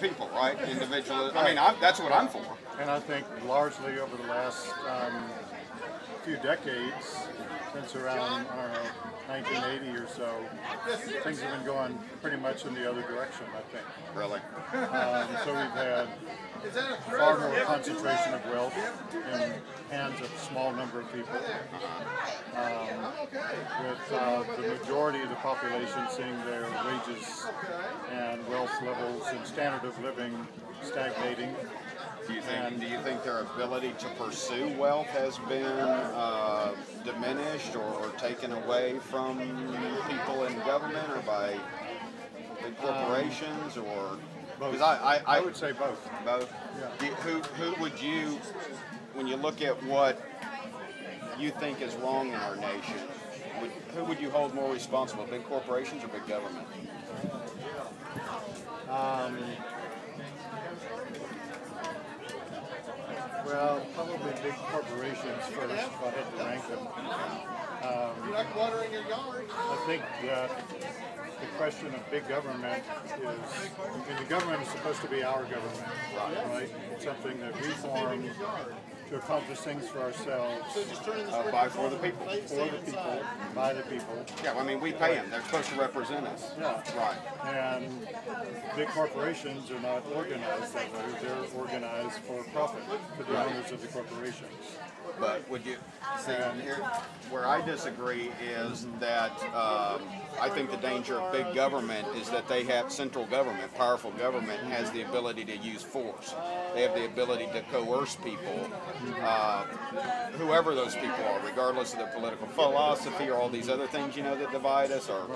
people, right? Individual. I mean, that's what I'm for. And I think largely over the last few decades, since around, I don't know, 1980 or so, things have been going pretty much in the other direction, I think. Really? So we've had far more concentration of wealth in hands of a small number of people, with the majority of the population seeing their wages and wealth levels and standard of living stagnating. Do you think their ability to pursue wealth has been diminished or taken away from people in government or by big corporations or? Both. I would say both. Both. Yeah. Who would you, when you look at what you think is wrong in our nation, who would you hold more responsible, big corporations or big government? Well, probably big corporations first, if I had to rank them. You're not watering your yard. I think that the question of big government is, and the government is supposed to be our government, right? It's something that we form to accomplish things for ourselves, For the people, by the people. Yeah, well, I mean, we pay them. They're supposed to represent us. Yeah. Right. And big corporations are not organized that way. They're organized for profit, for the owners of the corporations. But would you see here where I disagree is that I think the danger of big government is that they have central government, powerful government, has the ability to use force. They have the ability to coerce people, whoever those people are, regardless of their political philosophy or all these other things, you know, that divide us, our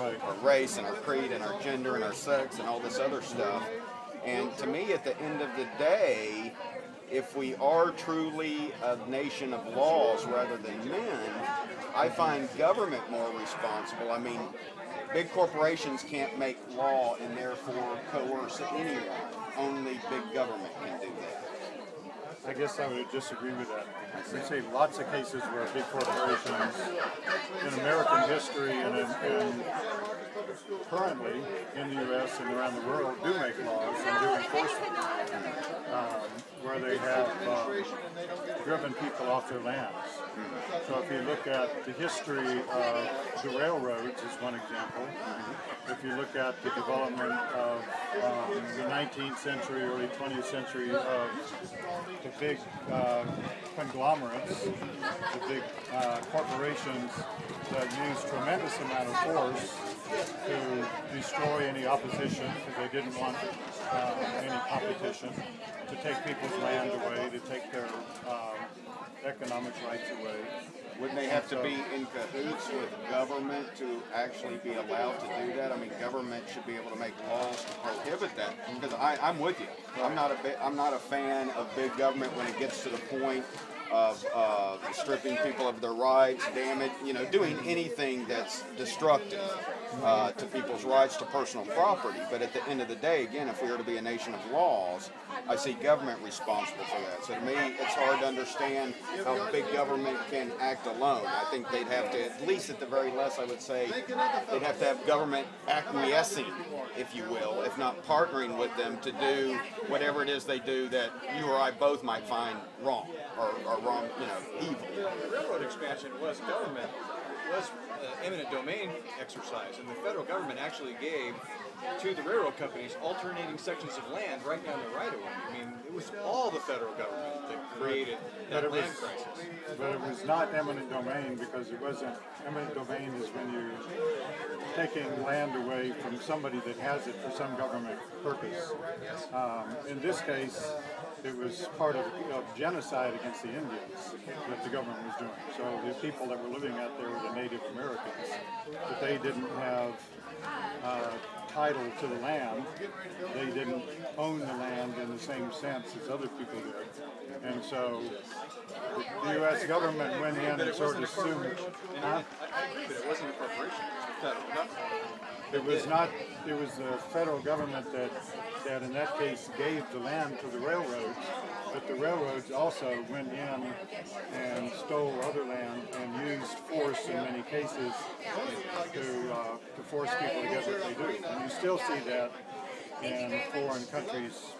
race and our creed and our gender and our sex and all this other stuff. And to me, at the end of the day, if we are truly a nation of laws rather than men, I find government more responsible. I mean, big corporations can't make law and therefore coerce anyone. Only big government can do that. I guess I would disagree with that. We see lots of cases where big corporations in American history and currently in the U.S. and around the world do make laws and do enforce them, where they have driven people off their lands. So if you look at the history of the railroads is one example. If you look at the development of the 19th century, early 20th century of the big conglomerates, the big corporations that use tremendous amount of force to destroy any opposition because they didn't want any competition, to take people's land away, to take their economic rights away. Wouldn't they have to be in cahoots with government to actually be allowed to do that? I mean, government should be able to make laws to prohibit that. Because I'm with you. I'm not a fan of big government when it gets to the point of stripping people of their rights, doing anything that's destructive to people's rights to personal property. But at the end of the day, again, if we are to be a nation of laws, I see government responsible for that. So to me, it's hard to understand how big government can act alone. I think they'd have to, at least at the very least, I would say, they'd have to have government acquiescing, if you will, if not partnering with them to do whatever it is they do that you or I both might find wrong or wrong, evil. The railroad expansion was government, was eminent domain exercise, and the federal government actually gave to the railroad companies alternating sections of land right down the right-of-way. I mean, it was all the federal government that created that land crisis. But it was not eminent domain because it wasn't. Eminent domain is when you're taking land away from somebody that has it for some government purpose. In this case, it was part of genocide against the Indians that the government was doing. So the people that were living out there were the Native Americans, but they didn't have title to the land. They didn't own the land in the same sense as other people did. And so the U.S. government went in and sort of assumed. I agree, but it wasn't a corporation. It was not. It was the federal government that in that case gave the land to the railroads, but the railroads also went in and stole other land and used force in many cases to force people to get what they do. And you still see that in foreign countries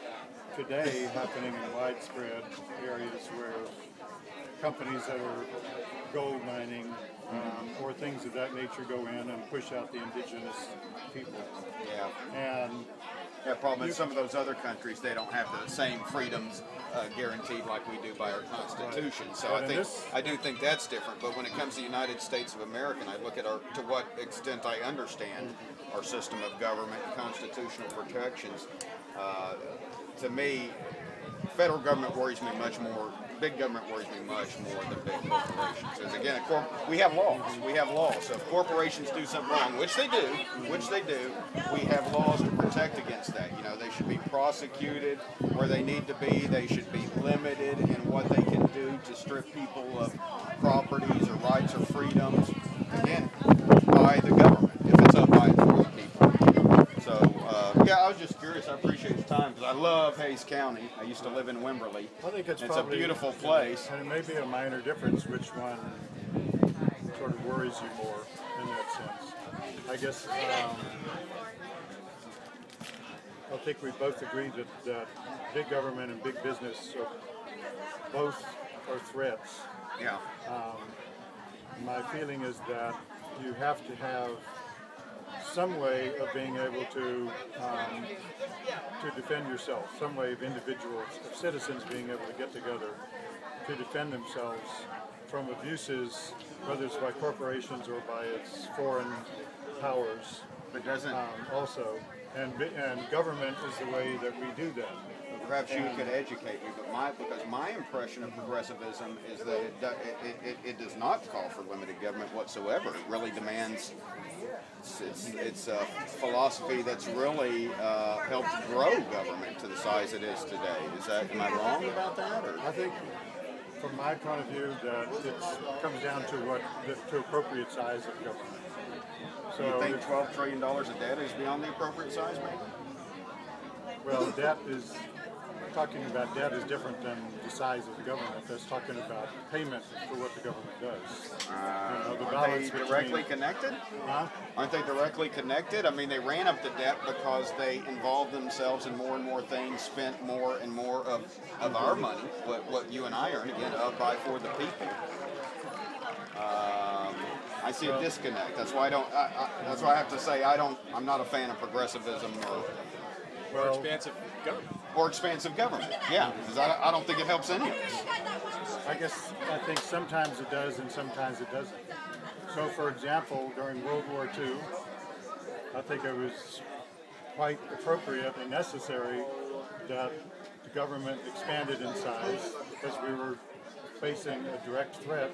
today happening in widespread areas where companies that are gold mining or things of that nature go in and push out the indigenous people. Yeah. And Yeah, problem is some of those other countries, they don't have the same freedoms guaranteed like we do by our Constitution. So I do think that's different. But when it comes to the United States of America, and I look at to what extent I understand our system of government and constitutional protections, to me, federal government worries me much more. Big government worries me much more than big corporations. Because again, we have laws. We have laws. So if corporations do something wrong, which they do, we have laws to protect against that. You know, they should be prosecuted where they need to be. They should be limited in what they can do to strip people of properties or rights or freedoms. Again, by the government, if it's up by the people. So yeah, I was just curious. I appreciate the time because I love Hays County. I used to live in Wimberley. I think it's a beautiful place. And it may be a minor difference which one sort of worries you more in that sense. I guess I think we both agree that big government and big business both are threats. Yeah. My feeling is that you have to have some way of being able to defend yourself, some way of individuals, of citizens being able to get together to defend themselves from abuses, whether it's by corporations or by its foreign powers. But doesn't also, and government is the way that we do that. perhaps you could educate me, but because my impression of progressivism is that it does not call for limited government whatsoever. It really demands. It's a philosophy that's really helped grow government to the size it is today. Am I wrong about that? Or? I think, from my point of view, that it comes down to appropriate size of government. So you think $12 trillion of debt is beyond the appropriate size, maybe? Well, talking about debt is different than the size of the government. That's talking about payment for what the government does. Aren't they directly connected? Huh? Aren't they directly connected? I mean, they ran up the debt because they involved themselves in more and more things, spent more and more of our money, what you and I earn, again, of by for the people. I see a disconnect. That's why that's why I have to say I'm not a fan of progressivism or expansive government. Or expansive government, yeah, because I don't think it helps any of us. I think sometimes it does and sometimes it doesn't. So, for example, during World War II, I think it was quite appropriate and necessary that the government expanded in size because we were facing a direct threat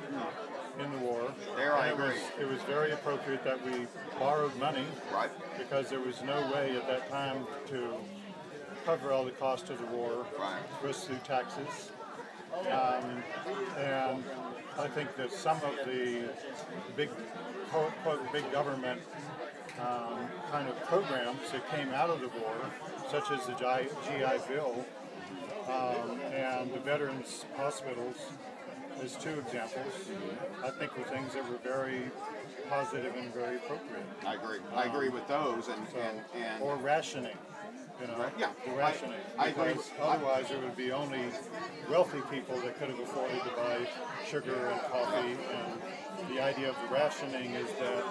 in the war. There I agree. It was very appropriate that we borrowed money, right? Because there was no way at that time to cover all the cost of the war, right, was through taxes. And I think that some of the big, quote, big government kind of programs that came out of the war, such as the GI Bill and the Veterans Hospitals, as two examples, I think were things that were very positive and very appropriate. I agree. I agree with those, or rationing. Yeah, the rationing. I agree. Otherwise, it would be only wealthy people that could have afforded to buy sugar and coffee. And the idea of the rationing is that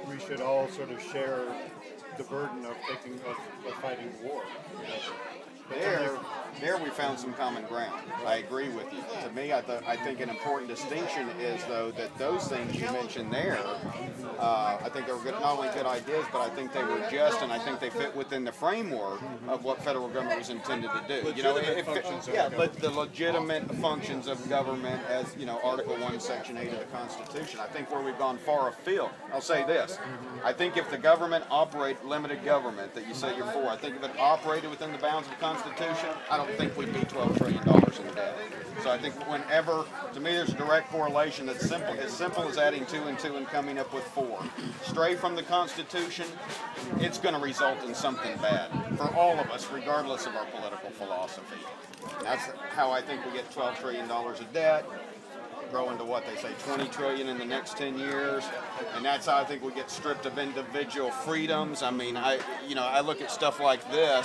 we should all sort of share the burden of fighting the war. There we found some common ground. I agree with you. To me, I think an important distinction is, though, that those things you mentioned there, I think they were not only good ideas, but I think they were just, and I think they fit within the framework of what federal government was intended to do. The legitimate functions of government, as Article 1, Section 8 of the Constitution. I think where we've gone far afield. I'll say this: I think if the government limited government that you say you're for, I think if it operated within the bounds of the Constitution, I don't think we'd be $12 trillion in debt. So I think to me, there's a direct correlation that's as simple as adding 2 and 2 and coming up with 4. Stray from the Constitution, it's going to result in something bad for all of us, regardless of our political philosophy. And that's how I think we get $12 trillion of debt. growing to what they say 20 trillion in the next 10 years, and that's how I think we get stripped of individual freedoms. I mean, I look at stuff like this.